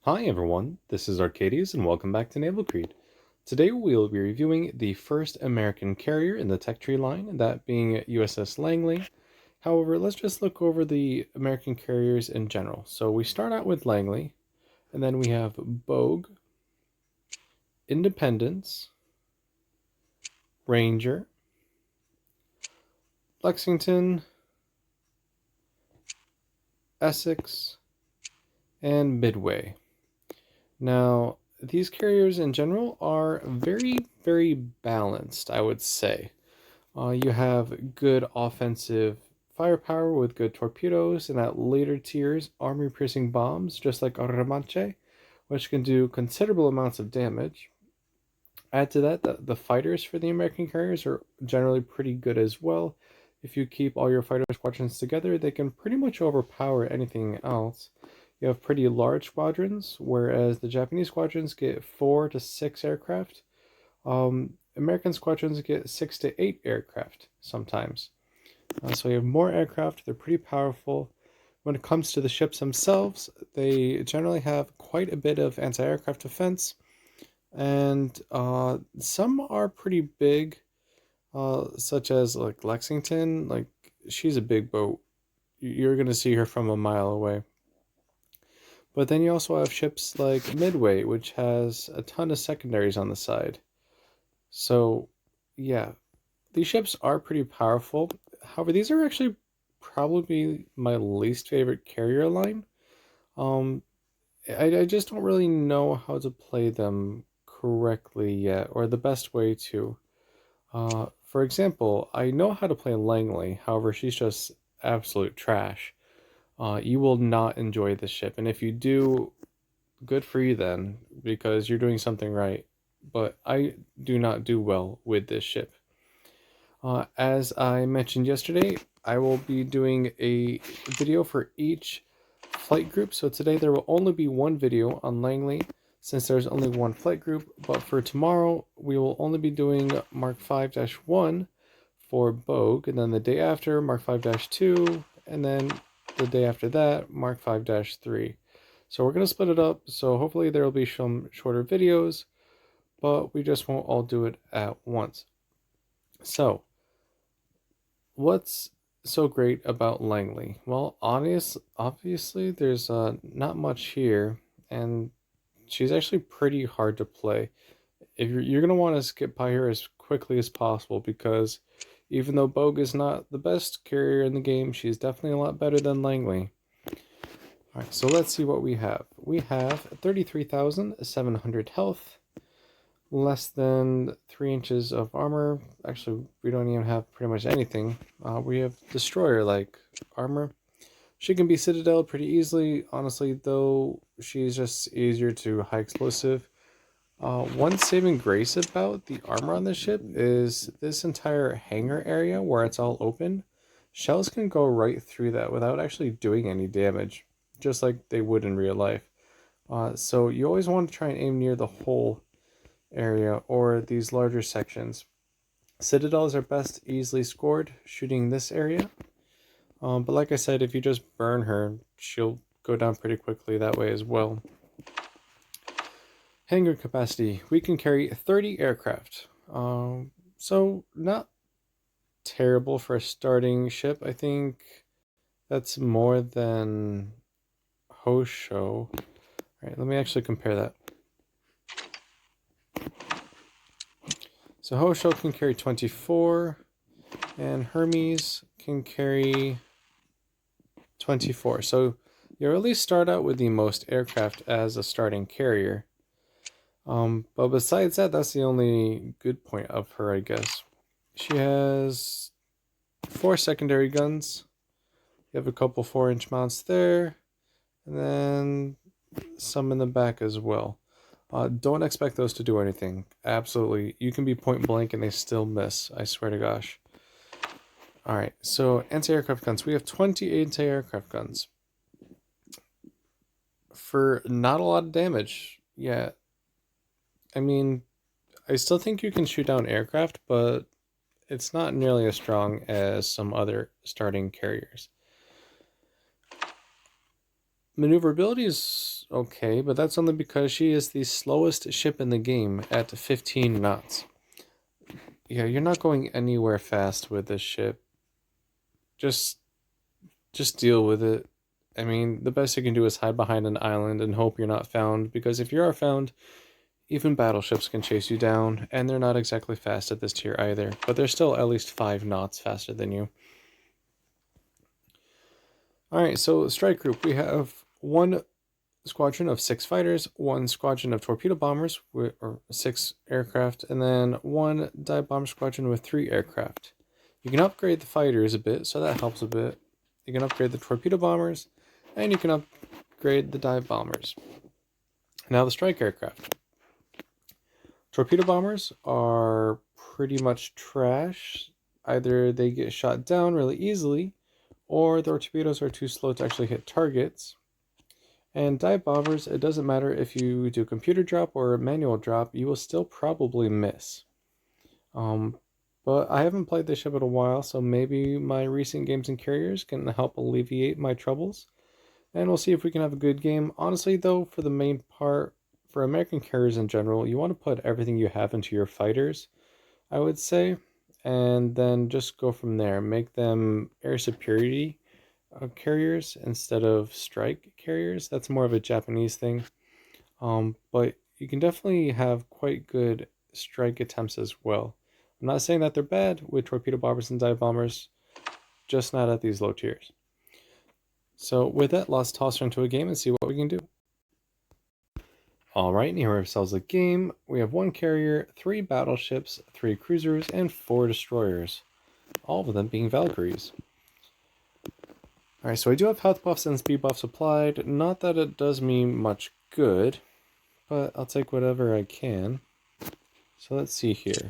Hi everyone, this is Arcadius and welcome back to Naval Creed. Today we'll be reviewing the first American carrier in the tech tree line, that being USS Langley. However, let's just look over the American carriers in general. So we start out with Langley, and then we have Bogue, Independence, Ranger, Lexington, Essex, and Midway. Now, these carriers in general are very balanced, I would say. You have good offensive firepower with good torpedoes, and at later tiers, armor-piercing bombs, just like Arremache, which can do considerable amounts of damage. Add to that, the fighters for the American carriers are generally pretty good as well. If you keep all your fighter squadrons together, they can pretty much overpower anything else. You have pretty large squadrons, whereas the Japanese squadrons get 4 to 6 aircraft. American squadrons get 6 to 8 aircraft sometimes. So you have more aircraft, they're pretty powerful. When it comes to the ships themselves, they generally have quite a bit of anti aircraft defense, and some are pretty big, such as like Lexington. Like, she's a big boat, you're going to see her from a mile away. But then you also have ships like Midway, which has a ton of secondaries on the side. So, yeah, these ships are pretty powerful. However, these are actually probably my least favorite carrier line. Um, I just don't really know how to play them correctly yet, or the best way to. For example, I know how to play Langley, however, she's just absolute trash. You will not enjoy this ship, and if you do, good for you then, because you're doing something right. But I do not do well with this ship. As I mentioned yesterday, I will be doing a video for each flight group. So today there will only be one video on Langley since there's only one flight group. But for tomorrow, we will only be doing Mark 5-1 for Bogue, and then the day after, Mark 5-2, and then the day after that, Mark 5-3. So we're going to split it up. So hopefully there will be some shorter videos, but we just won't all do it at once. So, what's so great about Langley? Well, obviously, there's not much here, and she's actually pretty hard to play. If you're gonna want to skip by her as quickly as possible, because even though Bogue is not the best carrier in the game, she's definitely a lot better than Langley. All right, so let's see what we have. We have 33,700 health, less than 3 inches of armor. Actually, we don't even have pretty much anything. We have destroyer like armor. She can be citadel pretty easily. Honestly, though, she's just easier to high explosive. One saving grace about the armor on this ship is this entire hangar area where it's all open. Shells can go right through that without actually doing any damage, just like they would in real life. So you always want to try and aim near the whole area or these larger sections. Citadels are best easily scored shooting this area. But like I said, if you just burn her, she'll go down pretty quickly that way as well. Hangar capacity. We can carry 30 aircraft. So not terrible for a starting ship. I think that's more than Hosho. All right, let me actually compare that. So Hosho can carry 24, and Hermes can carry 24. So you at least start out with the most aircraft as a starting carrier. But besides that, that's the only good point of her, I guess. She has 4 secondary guns. You have a couple 4-inch mounts there, and then some in the back as well. Don't expect those to do anything. Absolutely. You can be point blank and they still miss. I swear to gosh. Alright, so anti-aircraft guns. We have 20 anti-aircraft guns. For not a lot of damage. Yeah. I mean, I still think you can shoot down aircraft, but it's not nearly as strong as some other starting carriers. Maneuverability is okay, but that's only because she is the slowest ship in the game at 15 knots. Yeah, you're not going anywhere fast with this ship. Just deal with it. I mean, the best you can do is hide behind an island and hope you're not found, because if you are found, even battleships can chase you down, and they're not exactly fast at this tier either, but they're still at least 5 knots faster than you. Alright, so strike group, we have one squadron of 6 fighters, one squadron of torpedo bombers, or 6 aircraft, and then one dive bomber squadron with 3 aircraft. You can upgrade the fighters a bit, so that helps a bit. You can upgrade the torpedo bombers, and you can upgrade the dive bombers. Now the strike aircraft. Torpedo bombers are pretty much trash. Either they get shot down really easily, or their torpedoes are too slow to actually hit targets. And dive bombers, it doesn't matter if you do computer drop or manual drop, you will still probably miss. But I haven't played this ship in a while, so maybe my recent games and carriers can help alleviate my troubles. And we'll see if we can have a good game. Honestly, though, for the main part, for American carriers in general, you want to put everything you have into your fighters, I would say, and then just go from there. Make them air superiority carriers instead of strike carriers. That's more of a Japanese thing. But you can definitely have quite good strike attempts as well. I'm not saying that they're bad with torpedo bombers and dive bombers, just not at these low tiers. So with that, let's toss her into a game and see what we can do. Alright, and here we have ourselves a game. We have 1 carrier, 3 battleships, 3 cruisers, and 4 destroyers. All of them being Valkyries. Alright, so I do have health buffs and speed buffs applied. Not that it does me much good, but I'll take whatever I can. So let's see here.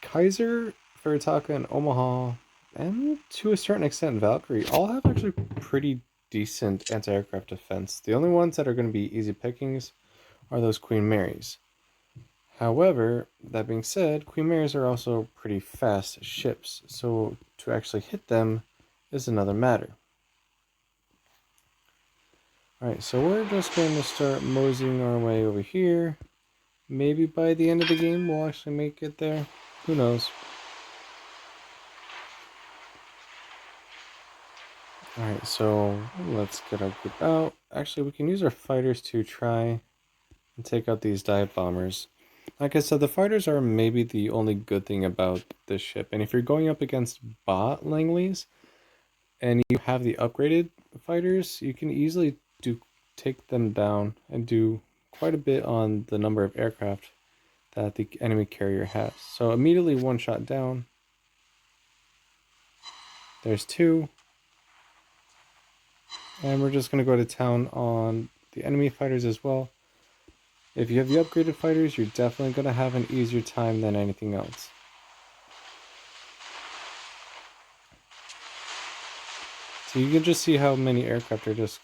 Kaiser, Veritaka, and Omaha, and to a certain extent Valkyrie, all have actually pretty decent anti-aircraft defense. The only ones that are going to be easy pickings are those Queen Marys. However, that being said, Queen Marys are also pretty fast ships, so to actually hit them is another matter. Alright, so we're just going to start moseying our way over here. Maybe by the end of the game we'll actually make it there. Who knows? Alright, so let's get our group out. Actually, we can use our fighters to try and take out these dive bombers. Like I said, the fighters are maybe the only good thing about this ship. And if you're going up against bot Langleys and you have the upgraded fighters, you can easily take them down and do quite a bit on the number of aircraft that the enemy carrier has. So immediately 1 shot down. There's 2. And we're just going to go to town on the enemy fighters as well. If you have the upgraded fighters, you're definitely going to have an easier time than anything else. So you can just see how many aircraft are just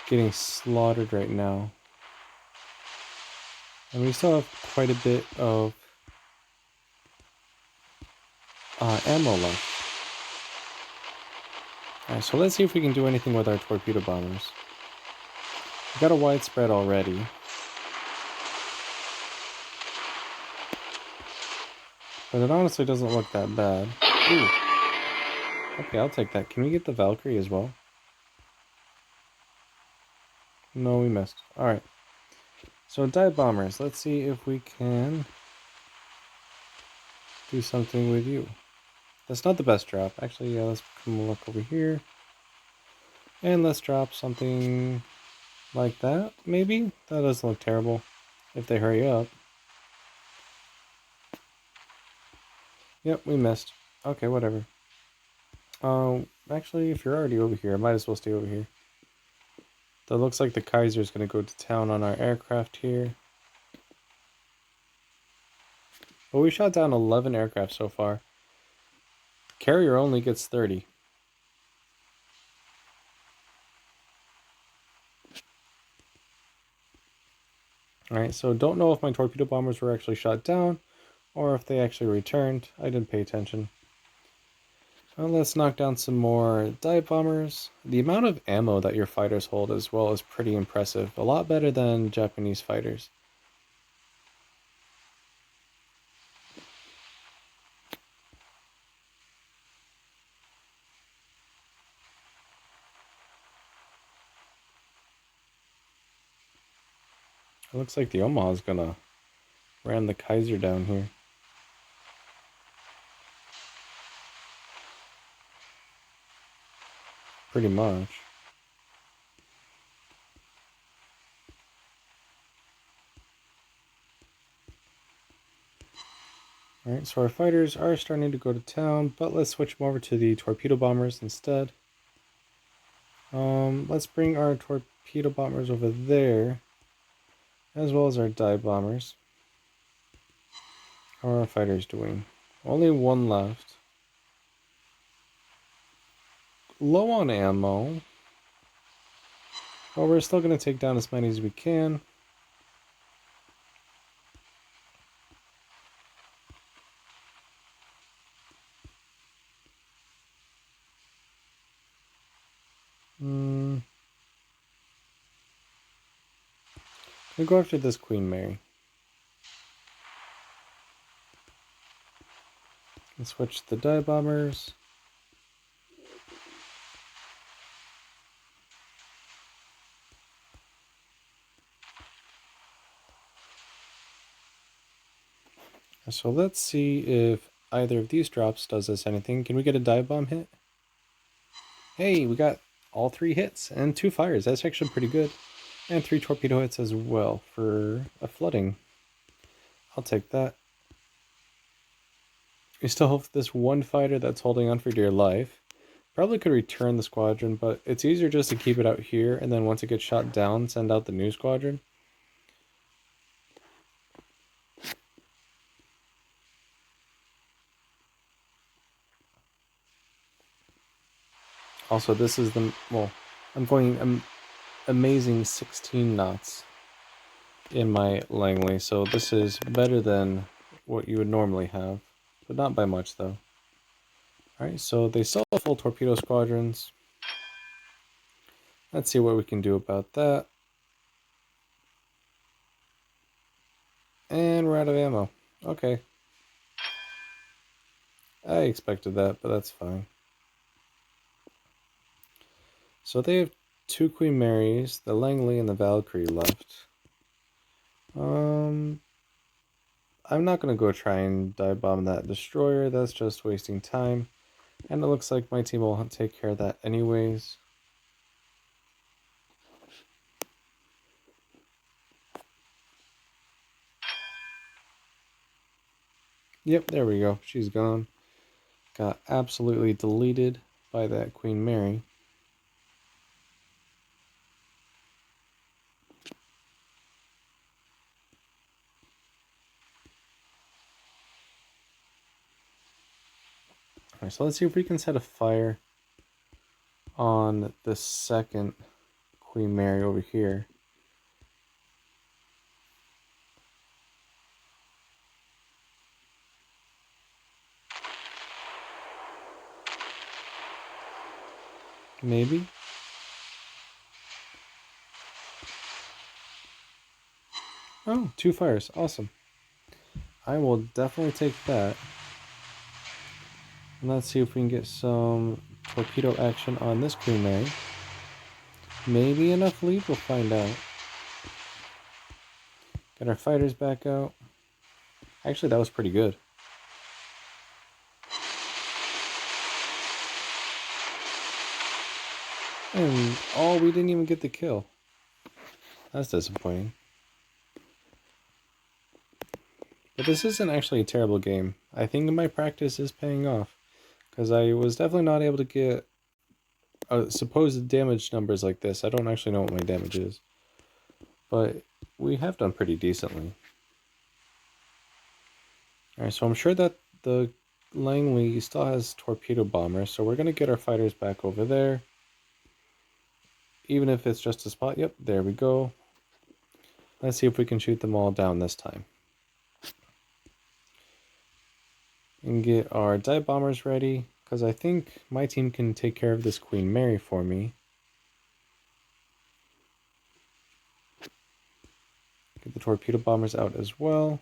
getting slaughtered right now. And we still have quite a bit of ammo left. Alright, so let's see if we can do anything with our torpedo bombers. We've got a wide spread already. But it honestly doesn't look that bad. Ooh. Okay, I'll take that. Can we get the Valkyrie as well? No, we missed. Alright. So dive bombers. Let's see if we can do something with you. That's not the best drop. Actually, yeah, let's come look over here. And let's drop something like that, maybe? That doesn't look terrible if they hurry up. Yep, we missed. Okay, whatever. Actually, if you're already over here, I might as well stay over here. That looks like the Kaiser is going to go to town on our aircraft here. But we shot down 11 aircraft so far. Carrier only gets 30. Alright, so don't know if my torpedo bombers were actually shot down or if they actually returned. I didn't pay attention. Well, let's knock down some more dive bombers. The amount of ammo that your fighters hold as well is pretty impressive. A lot better than Japanese fighters. It looks like the Omaha is gonna ram the Kaiser down here. Pretty much. Alright, so our fighters are starting to go to town, but let's switch them over to the torpedo bombers instead. Let's bring our torpedo bombers over there, as well as our dive bombers. How are our fighters doing? Only one left. Low on ammo, but we're still going to take down as many as we can. We'll go after this Queen Mary. And switch the dive bombers. So let's see if either of these drops does us anything. Can we get a dive bomb hit? Hey, we got all 3 hits and 2 fires. That's actually pretty good. And 3 torpedo hits as well for a flooding. I'll take that. We still have this one fighter that's holding on for dear life. Probably could return the squadron, but it's easier just to keep it out here, and then once it gets shot down, send out the new squadron. Also, this is the, well, I'm going amazing 16 knots in my Langley, so this is better than what you would normally have, but not by much though. Alright, so they still have full torpedo squadrons. Let's see what we can do about that. And we're out of ammo. Okay. I expected that, but that's fine. So they have 2 Queen Marys, the Langley and the Valkyrie left. I'm not going to go try and dive bomb that destroyer. That's just wasting time. And it looks like my team will take care of that anyways. Yep, there we go. She's gone. Got absolutely deleted by that Queen Mary. Alright, so let's see if we can set a fire on the second Queen Mary over here. Maybe? Oh, 2 fires. Awesome. I will definitely take that. And let's see if we can get some torpedo action on this Queen Mary. Maybe enough lead, we'll find out. Get our fighters back out. Actually, that was pretty good. And we didn't even get the kill. That's disappointing. But this isn't actually a terrible game. I think my practice is paying off. Because I was definitely not able to get supposed damage numbers like this. I don't actually know what my damage is. But we have done pretty decently. Alright, so I'm sure that the Langley still has torpedo bombers. So we're going to get our fighters back over there. Even if it's just a spot. Yep, there we go. Let's see if we can shoot them all down this time. And get our dive bombers ready, because I think my team can take care of this Queen Mary for me. Get the torpedo bombers out as well.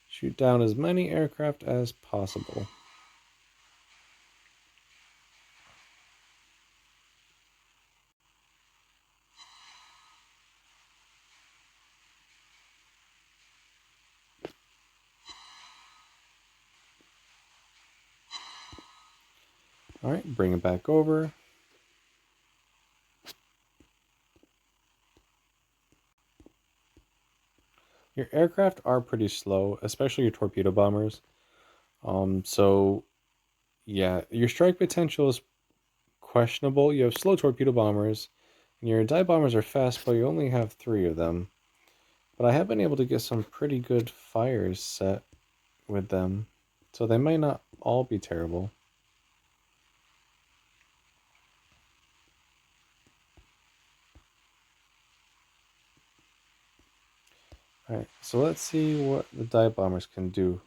Shoot down as many aircraft as possible. Alright, bring it back over. Your aircraft are pretty slow, especially your torpedo bombers. So yeah, your strike potential is questionable. You have slow torpedo bombers, and your dive bombers are fast, but you only have 3 of them. But I have been able to get some pretty good fires set with them, so they might not all be terrible. Alright, so let's see what the dive bombers can do.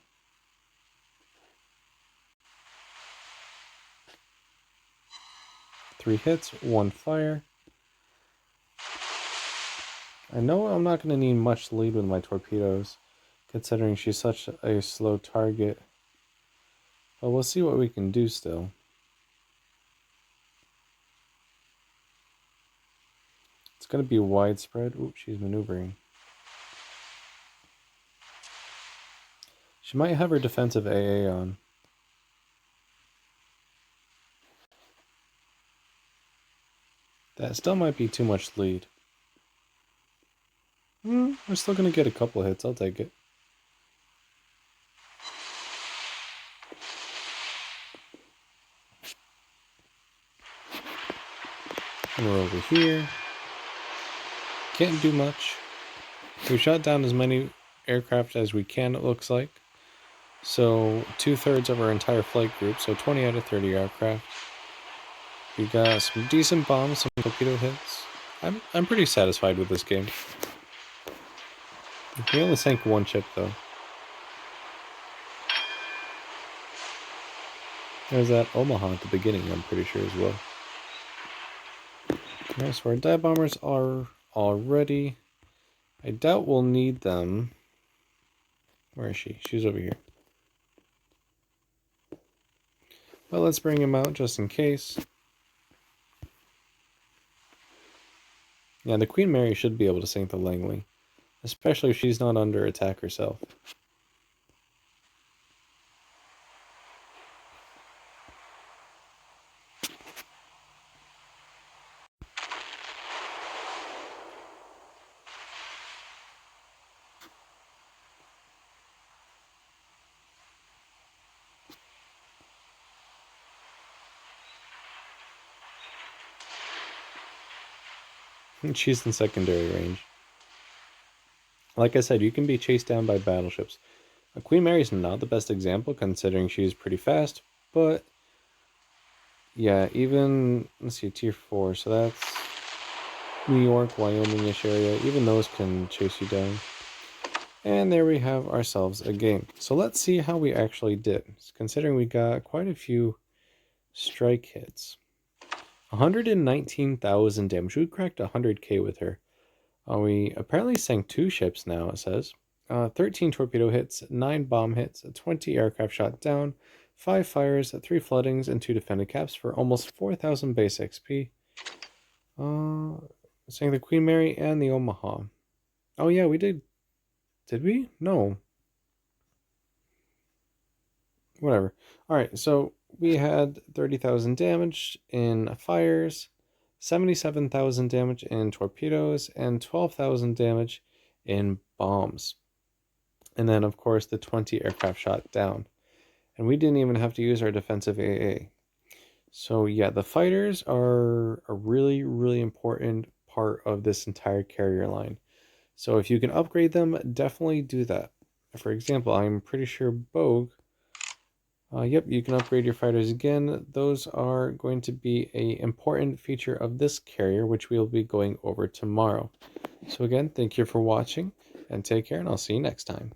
Three hits, 1 fire. I know I'm not going to need much lead with my torpedoes, considering she's such a slow target. But we'll see what we can do still. It's going to be widespread. Ooh, she's maneuvering. She might have her defensive AA on. That still might be too much lead. We're still going to get a couple hits. I'll take it. And we're over here. Can't do much. We shot down as many aircraft as we can, it looks like. So 2/3 of our entire flight group, so 20 out of 30 aircraft. We got some decent bombs, some torpedo hits. I'm pretty satisfied with this game. We only sank 1 ship though. There's that Omaha at the beginning, I'm pretty sure as well. Alright, so our dive bombers are all ready. I doubt we'll need them. Where is she? She's over here. Well, let's bring him out just in case. Yeah, the Queen Mary should be able to sink the Langley, especially if she's not under attack herself. She's in secondary range. Like I said, you can be chased down by battleships. Queen Mary's not the best example considering she's pretty fast, but yeah, even, let's see, tier 4, so that's New York, Wyoming-ish area, even those can chase you down. And there we have ourselves a game. So let's see how we actually did, considering we got quite a few strike hits. 119,000 damage. We cracked 100k with her. We apparently sank 2 ships now, it says. 13 torpedo hits, 9 bomb hits, 20 aircraft shot down, 5 fires, 3 floodings, and 2 defended caps for almost 4,000 base XP. Sank the Queen Mary and the Omaha. Oh yeah, we did. Did we? No. Whatever. Alright, so we had 30,000 damage in fires, 77,000 damage in torpedoes, and 12,000 damage in bombs. And then, of course, the 20 aircraft shot down. And we didn't even have to use our defensive AA. So yeah, the fighters are a really, really important part of this entire carrier line. So if you can upgrade them, definitely do that. For example, I'm pretty sure Bogue, yep, you can upgrade your fighters again. Those are going to be an important feature of this carrier, which we'll be going over tomorrow. So again, thank you for watching, and take care, and I'll see you next time.